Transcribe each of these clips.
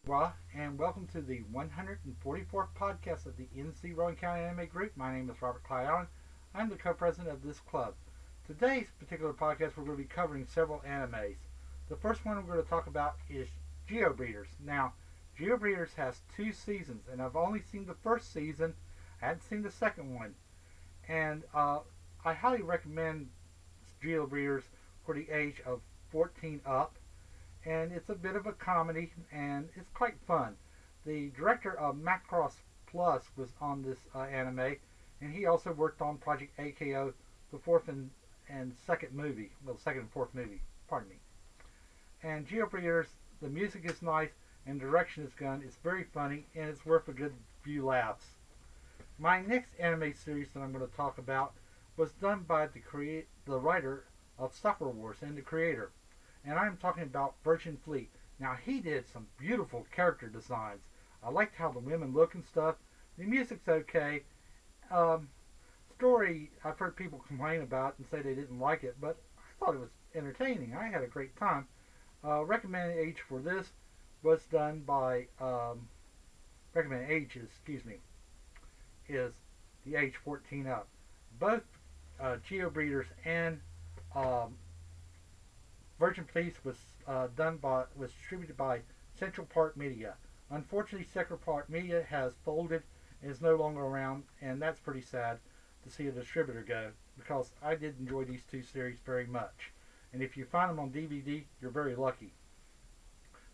And welcome to the 144th podcast of the Rowan County Anime Group. My name is Robert Clyde Allen. I'm the co-president of this club. Today's particular podcast, we're going to be covering several animes. The first one we're going to talk about is Geobreeders. Now, Geobreeders has two seasons, and I've only seen the first season. I hadn't seen the second one. And I highly recommend Geobreeders for the age of 14 up, and it's a bit of a comedy and it's quite fun. The director of Macross Plus was on this anime, and he also worked on Project AKO, the fourth and second movie, well, second and fourth movie, pardon me. And Geobreeders, the music is nice and direction is good. It's very funny and it's worth a good few laughs. My next anime series that I'm going to talk about was done by the writer of Suffer Wars and the creator, and I'm talking about Vrigin Fleet. Now, he did some beautiful character designs. I liked how the women look and stuff. The music's okay. Um, Story, I've heard people complain about and say they didn't like it, but I thought it was entertaining. I had a great time. Recommended age for this was done by recommended age is the age 14 up. Both Geobreeders and um, Virgin Fleet was distributed by Central Park Media. Unfortunately, Central Park Media has folded and is no longer around, and that's pretty sad to see a distributor go, because I did enjoy these two series very much. And if you find them on DVD, you're very lucky,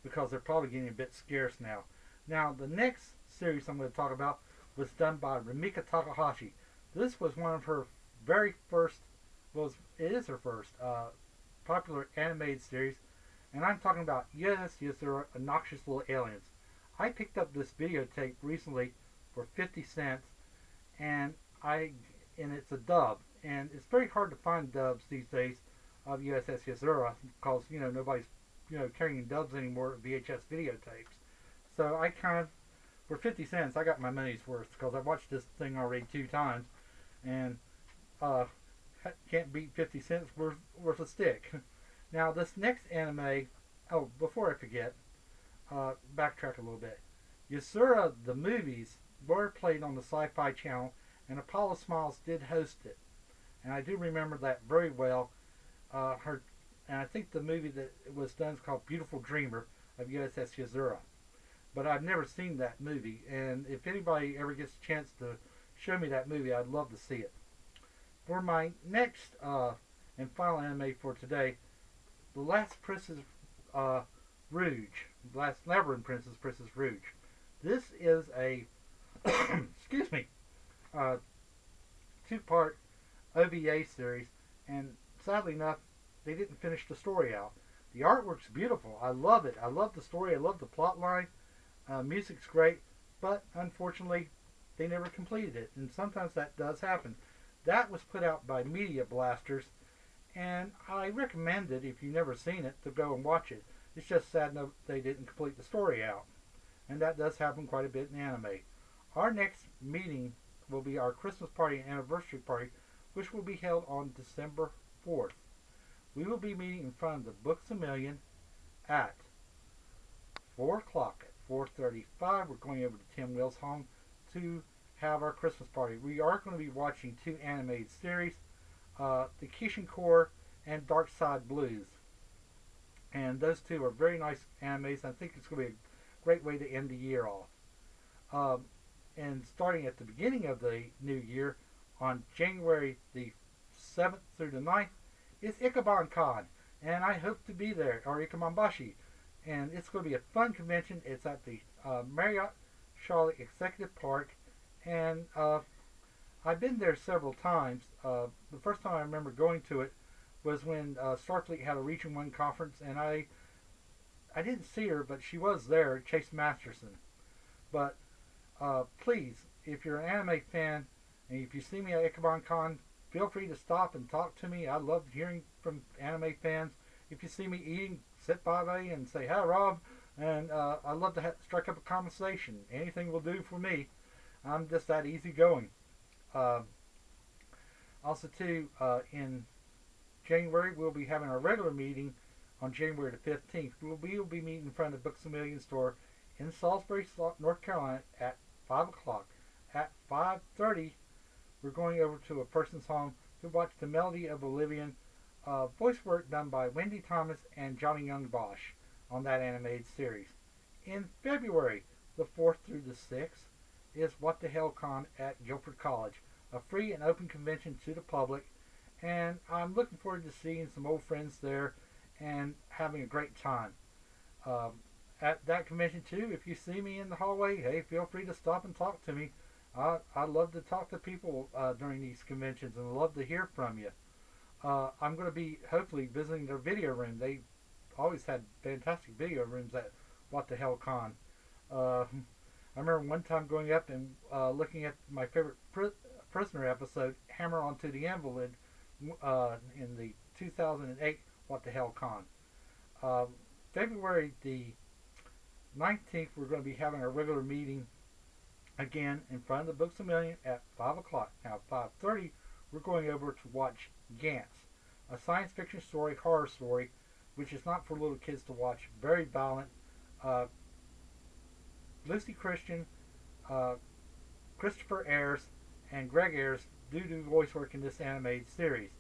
because they're probably getting a bit scarce now. Now, the next series I'm going to talk about was done by Rumiko Takahashi. This was one of her very first, well, it is her first popular animated series, and I'm talking about Yatsura, Obnoxious Little Aliens. I picked up this videotape recently for 50 cents, and it's a dub, and it's very hard to find dubs these days of USS Yatsura, because nobody's carrying dubs anymore of VHS videotapes. So I kind of, for 50 cents, I got my money's worth, because I watched this thing already 2 times, and uh, can't beat 50 cents worth a stick. Now, this next anime, oh, before I forget, backtrack a little bit. Yatsura, the movies, were played on the Sci-Fi Channel, and Apollo Smiles did host it. And I do remember that very well. And I think the movie that it was done is called Beautiful Dreamer of USS Yatsura. But I've never seen that movie, and if anybody ever gets a chance to show me that movie, I'd love to see it. For my next and final anime for today, The Last Princess Rouge, The Last Labyrinth Princess Rouge. This is a excuse me, two-part OVA series, and sadly enough, they didn't finish the story out. The artwork's beautiful. I love it. I love the story. I love the plot line. Music's great, but unfortunately, they never completed it, and sometimes that does happen. That was put out by Media Blasters, and I recommend it, if you've never seen it, to go and watch it. It's just sad enough they didn't complete the story out, and that does happen quite a bit in anime. Our next meeting will be our Christmas party and anniversary party, which will be held on December 4th. We will be meeting in front of the Books A Million at 4 o'clock. At 4:35, we're going over to Tim Will's home to have our Christmas party. We are going to be watching two animated series, The Kishin Core and Dark Side Blues. And those two are very nice animes. I think it's going to be a great way to end the year off. And starting at the beginning of the new year, on January the 7th through the 9th, is Ikaban Con. And I hope to be there, or Ikamanbashi. And it's going to be a fun convention. It's at the Marriott Charlotte Executive Park. And I've been there several times. The first time I remember going to it was when Starfleet had a Region 1 conference, and I didn't see her, but she was there, Chase Masterson. But please, if you're an anime fan, and if you see me at Ikaban Con, feel free to stop and talk to me. I love hearing from anime fans. If you see me eating, sit by me and say, "Hi, Rob," and I love to strike up a conversation. Anything will do for me. I'm just that easygoing. Uh, Also, too, in January, we'll be having our regular meeting on January the 15th. We will be meeting in front of the Books A Million store in Salisbury, North Carolina at 5 o'clock. At 5:30, we're going over to a person's home to watch The Melody of Oblivion, voice work done by Wendy Thomas and Johnny Young Bosch on that animated series. In February, the 4th through the 6th, is What the Hell Con at Guilford College, a free and open convention to the public, and I'm looking forward to seeing some old friends there and having a great time. Um, at that convention too, if you see me in the hallway, hey, feel free to stop and talk to me. I love to talk to people during these conventions and love to hear from you. I'm going to be hopefully visiting their video room. They always had fantastic video rooms at What the Hell Con. I remember one time going up and looking at my favorite prisoner episode, Hammer Onto the Invalid, in the 2008 What the Hell Con. February the 19th, we're going to be having our regular meeting again in front of the Books A Million at 5 o'clock. Now, at 5:30, we're going over to watch Gantz, a science fiction story, horror story, which is not for little kids to watch. Very violent. Lucy Christian, Christopher Ayres, and Greg Ayres do voice work in this animated series.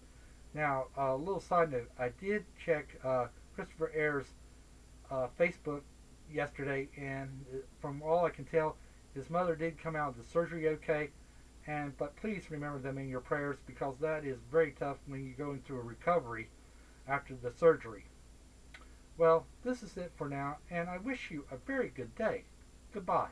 Now, a little side note, I did check Christopher Ayres' Facebook yesterday, and from all I can tell, his mother did come out of the surgery okay. But please remember them in your prayers, because that is very tough when you're going through a recovery after the surgery. Well, this is it for now, and I wish you a very good day. Goodbye.